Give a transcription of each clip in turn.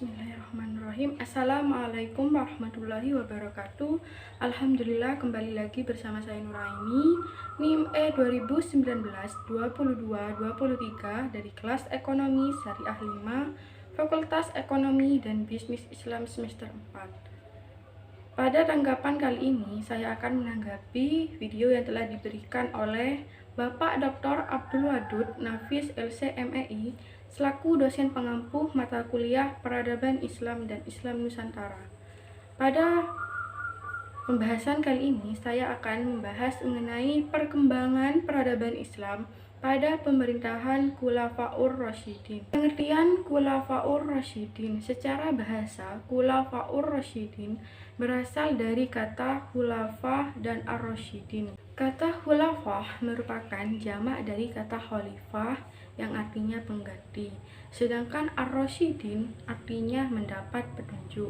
Bismillahirrahmanirrahim. Assalamualaikum warahmatullahi wabarakatuh. Alhamdulillah, kembali lagi bersama saya Nuraini, NIM E 2019-22-23 dari kelas Ekonomi Syariah 5, Fakultas Ekonomi dan Bisnis Islam semester 4. Pada tanggapan kali ini, saya akan menanggapi video yang telah diberikan oleh Bapak Dr. Abdul Wadud Nafis LC.MEI selaku dosen pengampu mata kuliah Peradaban Islam dan Islam Nusantara. Pada pembahasan kali ini, saya akan membahas mengenai perkembangan peradaban Islam pada pemerintahan Khulafaur Rasyidin. Pengertian Khulafaur Rasyidin secara bahasa, Khulafaur Rasyidin berasal dari kata khulafah dan ar-rasyidin. Kata khulafah merupakan jamak dari kata khalifah yang artinya pengganti, sedangkan ar-rasyidin artinya mendapat petunjuk.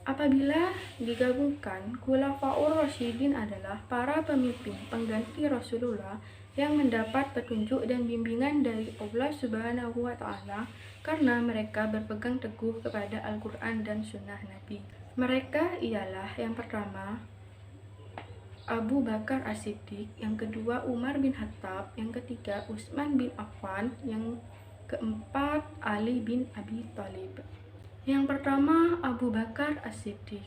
Apabila digabungkan, Khulafaur Rasyidin adalah para pemimpin pengganti Rasulullah yang mendapat petunjuk dan bimbingan dari Allah Subhanahu wa Ta'ala karena mereka berpegang teguh kepada Al-Quran dan Sunnah Nabi. Mereka ialah yang pertama Abu Bakar As-Siddiq, yang kedua Umar bin Khattab, yang ketiga Utsman bin Affan, yang keempat Ali bin Abi Thalib. Yang pertama Abu Bakar As-Siddiq,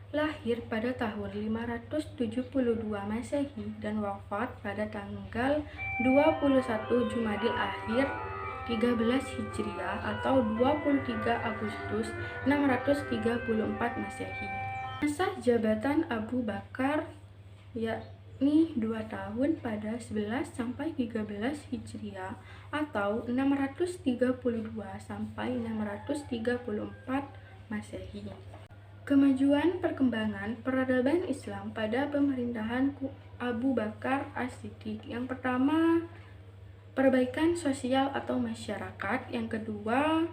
lahir pada tahun 572 Masehi dan wafat pada tanggal 21 Jumadil Akhir 13 Hijriah atau 23 Agustus 634 Masehi. Masa jabatan Abu Bakar yakni 2 tahun pada 11 sampai 13 Hijriah atau 632 sampai 634 Masehi. Kemajuan perkembangan peradaban Islam pada pemerintahan Abu Bakar As-Siddiq. Yang pertama, perbaikan sosial atau masyarakat. Yang kedua,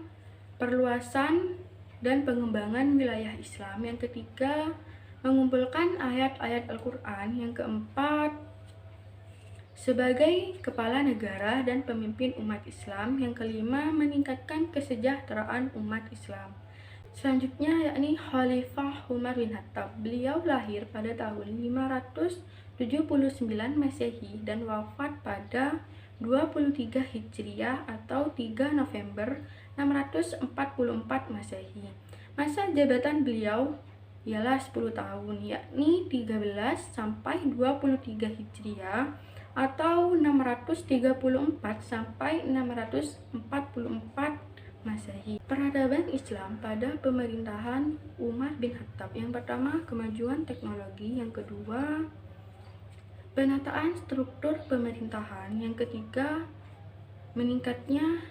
perluasan dan pengembangan wilayah Islam. Yang ketiga, mengumpulkan ayat-ayat Al-Quran. Yang keempat, sebagai kepala negara dan pemimpin umat Islam. Yang kelima, meningkatkan kesejahteraan umat Islam. Selanjutnya yakni Khalifah Umar bin Khattab. Beliau lahir pada tahun 579 Masehi dan wafat pada 23 Hijriah atau 3 November 644 Masehi. Masa jabatan beliau ialah 10 tahun, yakni 13 sampai 23 Hijriah atau 634 sampai 644 Masehi. Peradaban Islam pada pemerintahan Umar bin Khattab. Yang pertama, kemajuan teknologi. Yang kedua, penataan struktur pemerintahan. Yang ketiga, meningkatnya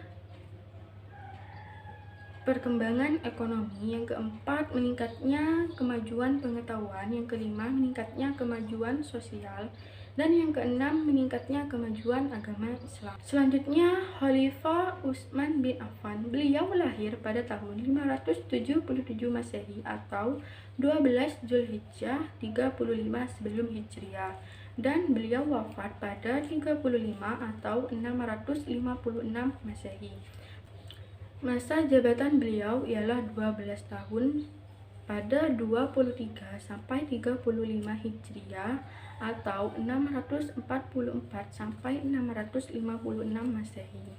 perkembangan ekonomi. Yang keempat, meningkatnya kemajuan pengetahuan. Yang kelima, meningkatnya kemajuan sosial. Dan yang keenam, meningkatnya kemajuan agama Islam. Selanjutnya, Khalifah Utsman bin Affan. Beliau lahir pada tahun 577 Masehi atau 12 Zulhijjah 35 sebelum Hijriah. Dan beliau wafat pada 35 atau 656 Masehi. Masa jabatan beliau ialah 12 tahun pada 23 sampai 35 Hijriah atau 644 sampai 656 Masehi.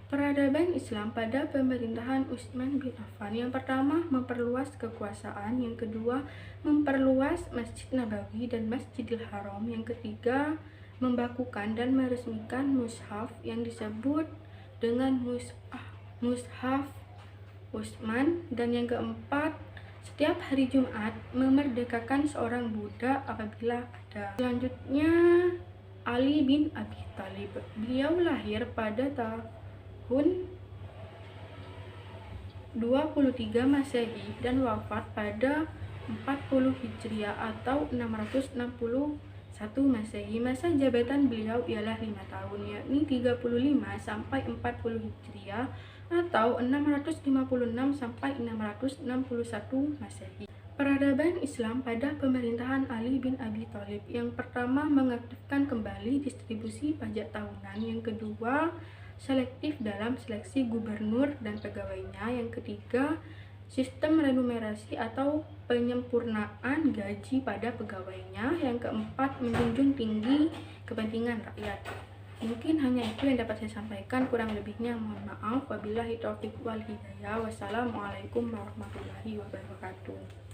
Peradaban Islam pada pemerintahan Utsman bin Affan. Yang pertama, memperluas kekuasaan. Yang kedua, memperluas Masjid Nabawi dan Masjidil Haram. Yang ketiga, membakukan dan meresmikan mushaf yang disebut dengan mushaf Utsman. Dan yang keempat, setiap hari Jumat memerdekakan seorang budak apabila ada. Selanjutnya, Ali bin Abi Thalib. Beliau lahir pada tahun 23 Masehi dan wafat pada 40 Hijriah atau 661 Masehi. Masa jabatan beliau ialah 5 tahun, yakni 35 sampai 40 Hijriah atau 656 sampai 661 Masehi. Peradaban Islam pada pemerintahan Ali bin Abi Thalib. Yang pertama, mengaktifkan kembali distribusi pajak tahunan. Yang kedua, selektif dalam seleksi gubernur dan pegawainya. Yang ketiga, sistem remunerasi atau penyempurnaan gaji pada pegawainya. Yang keempat, menjunjung tinggi kepentingan rakyat. Mungkin hanya itu yang dapat saya sampaikan, kurang lebihnya mohon maaf. Wabillahi taufiq wal hidayah. Wassalamualaikum warahmatullahi wabarakatuh.